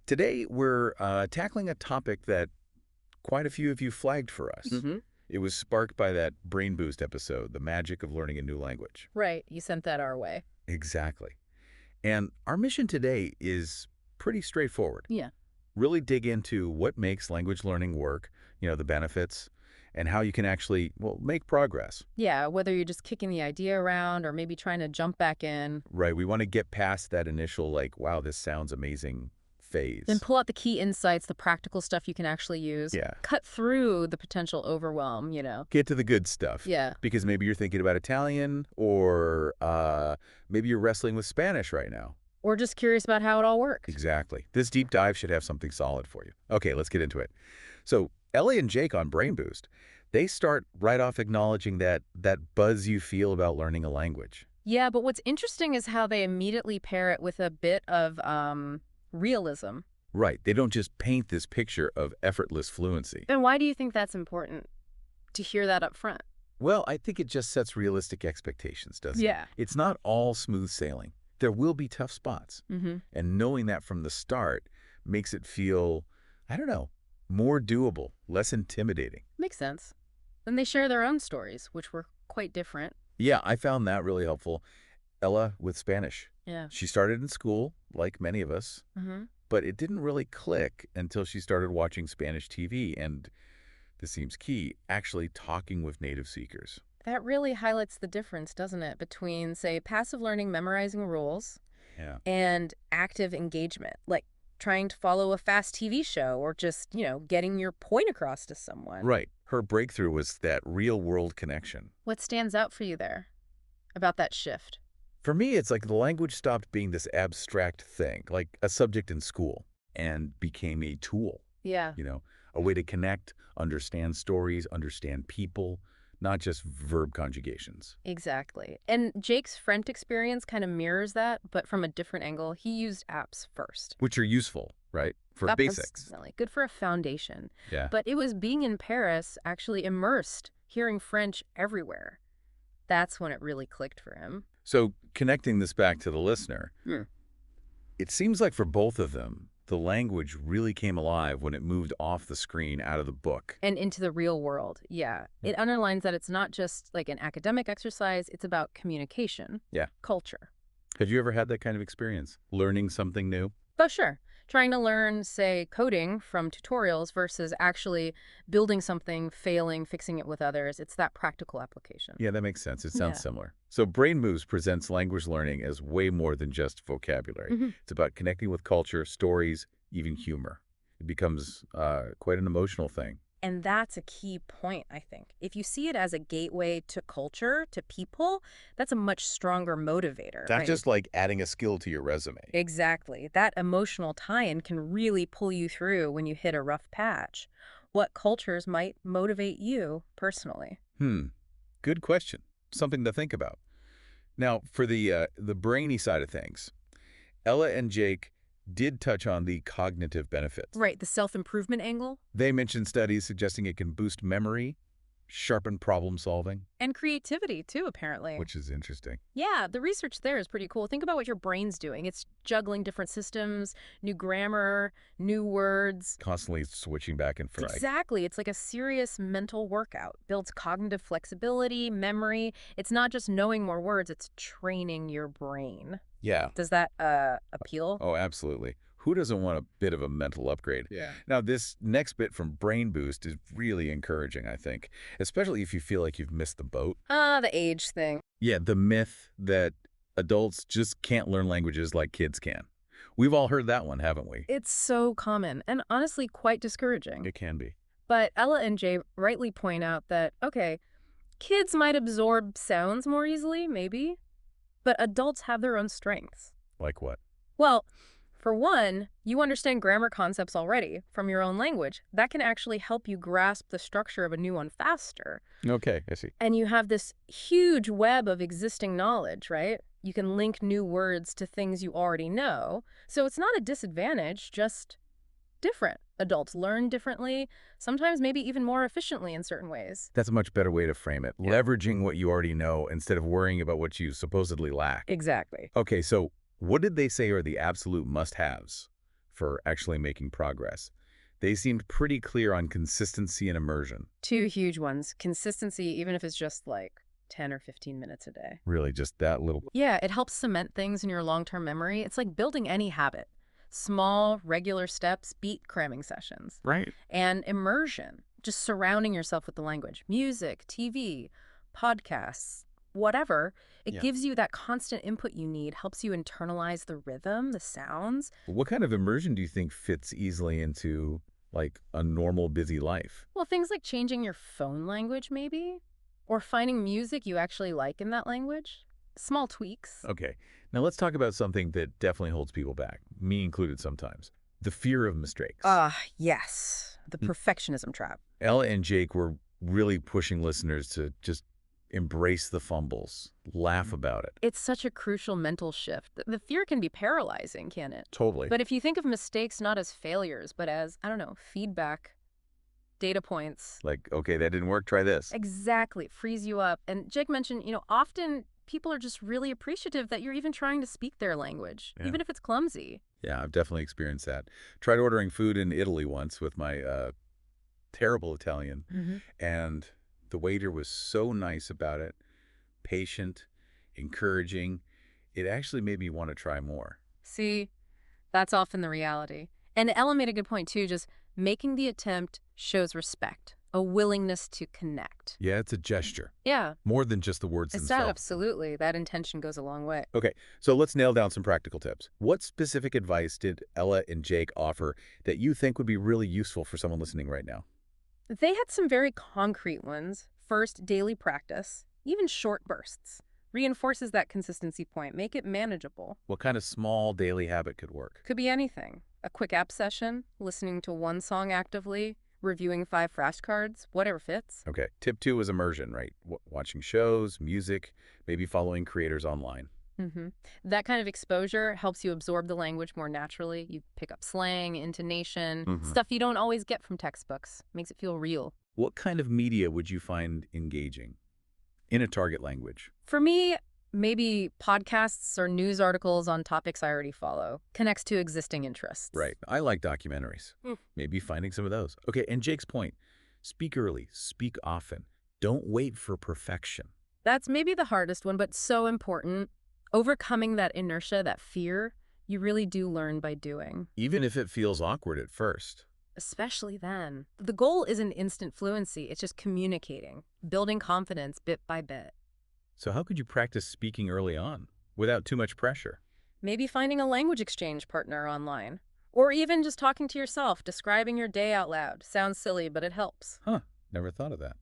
Today, we're tackling a topic that quite a few of you flagged for us. hmm It was sparked by that Brain Boost episode, The Magic of Learning a New Language. Right. You sent that our way. Exactly. And our mission today is pretty straightforward. Yeah. Really dig into what makes language learning work, the benefits, and how you can actually, make progress. Yeah. Whether you're just kicking the idea around or maybe trying to jump back in, Right, we want to get past that initial, wow, this sounds amazing then phase. pull out the key insights, the practical stuff you can actually use, Yeah. cut through the potential overwhelm. Get to the good stuff. Yeah. Because maybe you're thinking about Italian or maybe you're wrestling with Spanish right now. Or just curious about how it all works. Exactly. This deep dive should have something solid for you. Okay, let's get into it. So Ellie and Jake on Brain Boost, they start right off acknowledging that buzz you feel about learning a language. Yeah, but what's interesting is how they immediately pair it with a bit of realism. Right. They don't just paint this picture of effortless fluency. And why do you think that's important to hear that up front? Well, I think it just sets realistic expectations, doesn't it? Yeah. It's not all smooth sailing. There will be tough spots. Mm-hmm. And knowing that from the start makes it feel, I don't know, more doable, less intimidating. Makes sense. Then they share their own stories, which were quite different. Yeah, I found that really helpful. Ella with Spanish. Yeah. She started in school, like many of us, Mm-hmm. but it didn't really click until she started watching Spanish TV and, this seems key, actually talking with native speakers. That really highlights the difference, doesn't it, between, say, passive learning, memorizing rules, Yeah. and active engagement, like trying to follow a fast TV show or just, getting your point across to someone. Right. Her breakthrough was that real-world connection. What stands out for you there about that shift? For me, it's like the language stopped being this abstract thing, like a subject in school, and became a tool, Yeah. a way to connect, understand stories, understand people, not just verb conjugations. Exactly. And Jake's French experience kind of mirrors that, but from a different angle. He used apps first. Which are useful, right? For That was basics. definitely good for a foundation. Yeah. But it was being in Paris, actually immersed, hearing French everywhere. That's when it really clicked for him. So connecting this back to the listener, Hmm. it seems like for both of them, the language really came alive when it moved off the screen out of the book. And into the real world, yeah. It underlines that it's not just like an academic exercise, it's about communication. Yeah. Culture. Have you ever had that kind of experience? Learning something new? Oh, sure. Trying to learn, say, coding from tutorials versus actually building something, failing, fixing it with others. It's that practical application. Yeah, that makes sense. It sounds Yeah. similar. So Brain Moves presents language learning as way more than just vocabulary. Mhm. It's about connecting with culture, stories, even humor. It becomes quite an emotional thing. And that's a key point, I think. If you see it as a gateway to culture, to people, that's a much stronger motivator. Not right? just like adding a skill to your resume. Exactly. That emotional tie-in can really pull you through when you hit a rough patch. What cultures might motivate you personally? Good question. Something to think about. Now, for the brainy side of things, Ella and Jake did touch on the cognitive benefits. Right, the self-improvement angle They mentioned studies suggesting it can boost memory, sharpen problem solving, and creativity too, apparently. which is interesting. Yeah, the research there is pretty cool. Think about what your brain's doing. It's juggling different systems, new grammar, new words. Constantly switching back and forth. Exactly. It's like a serious mental workout. Builds cognitive flexibility, memory. It's not just knowing more words, it's training your brain. Yeah. Does that appeal? Oh, absolutely. Who doesn't want a bit of a mental upgrade? Yeah. Now, this next bit from Brain Boost is really encouraging, I think, especially if you feel like you've missed the boat. The age thing. Yeah, the myth that adults just can't learn languages like kids can. We've all heard that one, haven't we? It's so common and honestly quite discouraging. It can be. But Ella and Jay rightly point out that, okay, kids might absorb sounds more easily, maybe, but adults have their own strengths. Like what? Well, for one, you understand grammar concepts already from your own language. That can actually help you grasp the structure of a new one faster. Okay, I see. And you have this huge web of existing knowledge, right? You can link new words to things you already know. So it's not a disadvantage, just different. Adults learn differently, sometimes maybe even more efficiently in certain ways. That's a much better way to frame it. Leveraging what you already know instead of worrying about what you supposedly lack. Exactly. Okay, so what did they say are the absolute must-haves for actually making progress. They seemed pretty clear on consistency and immersion. Two huge ones. Consistency, even if it's just like 10 or 15 minutes a day. Really, just that little. Yeah, it helps cement things in your long-term memory. It's like building any habit. Small, regular steps beat cramming sessions. Right. And immersion, just surrounding yourself with the language, music, TV, podcasts, whatever. It Yeah. gives you that constant input you need, helps you internalize the rhythm, the sounds. What kind of immersion do you think fits easily into, like, a normal busy life? Well, things like changing your phone language, maybe, or finding music you actually like in that language. Small tweaks. Okay, now let's talk about something that definitely holds people back, me included sometimes. The fear of mistakes. Yes. The Mm. perfectionism trap. Ella and Jake were really pushing listeners to just embrace the fumbles, laugh about it. It's such a crucial mental shift. The fear can be paralyzing, can it? Totally. But if you think of mistakes not as failures, but as, I don't know, feedback, data points, Like, okay, that didn't work, try this. exactly, it frees you up. And Jake mentioned, often people are just really appreciative that you're even trying to speak their language, Yeah. even if it's clumsy. Yeah, I've definitely experienced that. Tried ordering food in Italy once with my terrible Italian, and the waiter was so nice about it, patient, encouraging. It actually made me want to try more. See, that's often the reality. And Ella made a good point, too. Just making the attempt shows respect, a willingness to connect. Yeah, it's a gesture, Yeah, more than just the words it's that themselves. absolutely. That intention goes a long way. Okay, so let's nail down some practical tips. What specific advice did Ella and Jake offer that you think would be really useful for someone listening right now? They had some very concrete ones. First, daily practice, even short bursts, reinforces that consistency point. Make it manageable. What kind of small daily habit could work? Could be anything. A quick app session, listening to one song actively, reviewing 5 flashcards, whatever fits. Okay, tip 2 is immersion, right? Watching shows, music, maybe following creators online. That kind of exposure helps you absorb the language more naturally. You pick up slang, intonation, stuff you don't always get from textbooks. Makes it feel real. What kind of media would you find engaging in a target language? For me, maybe podcasts or news articles on topics I already follow. Connects to existing interests. Right. I like documentaries. Maybe finding some of those. Okay, and Jake's point, speak early, speak often. Don't wait for perfection. That's maybe the hardest one, but so important. Overcoming that inertia, that fear, you really do learn by doing. Even if it feels awkward at first. Especially then. The goal isn't instant fluency, it's just communicating, building confidence bit by bit. So how could you practice speaking early on without too much pressure? Maybe finding a language exchange partner online. Or even just talking to yourself, describing your day out loud. Sounds silly, but it helps. Huh, never thought of that.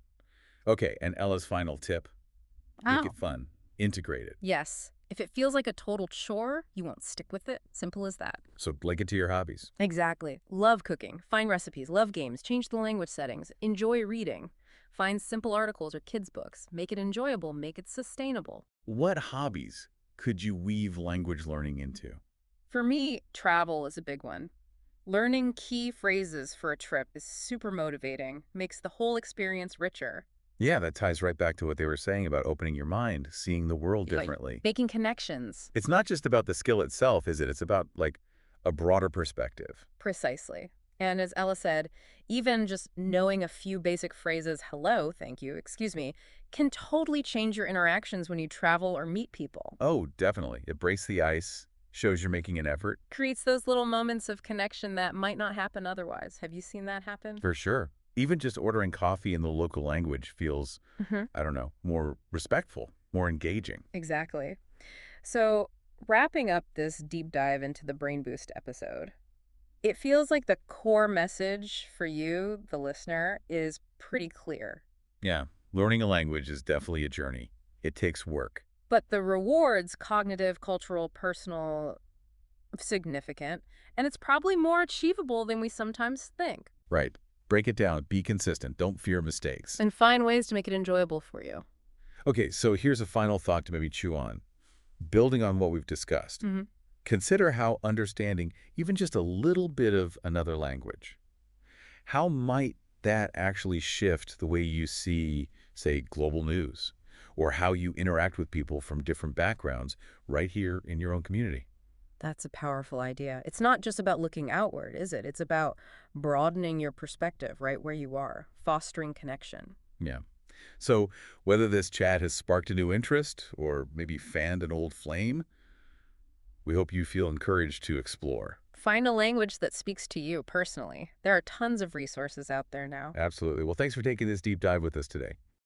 Okay, and Ella's final tip, make it fun, integrate it. Yes. If it feels like a total chore, you won't stick with it. Simple as that. So link it to your hobbies. Exactly. Love cooking, find recipes, love games, change the language settings, enjoy reading. Find simple articles or kids' books. Make it enjoyable, make it sustainable. What hobbies could you weave language learning into? For me, travel is a big one. Learning key phrases for a trip is super motivating, makes the whole experience richer. Yeah, that ties right back to what they were saying about opening your mind, seeing the world Like, differently. making connections. It's not just about the skill itself, is it? It's about, like, a broader perspective. Precisely. And as Ella said, even just knowing a few basic phrases, hello, thank you, excuse me, can totally change your interactions when you travel or meet people. Oh, definitely. It breaks the ice, shows you're making an effort. Creates those little moments of connection that might not happen otherwise. Have you seen that happen? For sure. Even just ordering coffee in the local language feels, I don't know, more respectful, more engaging. Exactly. So, wrapping up this deep dive into the Brain Boost episode, it feels like the core message for you, the listener, is pretty clear. Yeah, learning a language is definitely a journey. It takes work. But the rewards, cognitive, cultural, personal, significant, and it's probably more achievable than we sometimes think. Right. Break it down. Be consistent. Don't fear mistakes. And find ways to make it enjoyable for you. Okay, so here's a final thought to maybe chew on. Building on what we've discussed, consider how understanding even just a little bit of another language, how might that actually shift the way you see, say, global news, or how you interact with people from different backgrounds right here in your own community? That's a powerful idea. It's not just about looking outward, is it? It's about broadening your perspective right where you are, fostering connection. Yeah. So whether this chat has sparked a new interest or maybe fanned an old flame, we hope you feel encouraged to explore. Find a language that speaks to you personally. There are tons of resources out there now. Absolutely. Well, thanks for taking this deep dive with us today.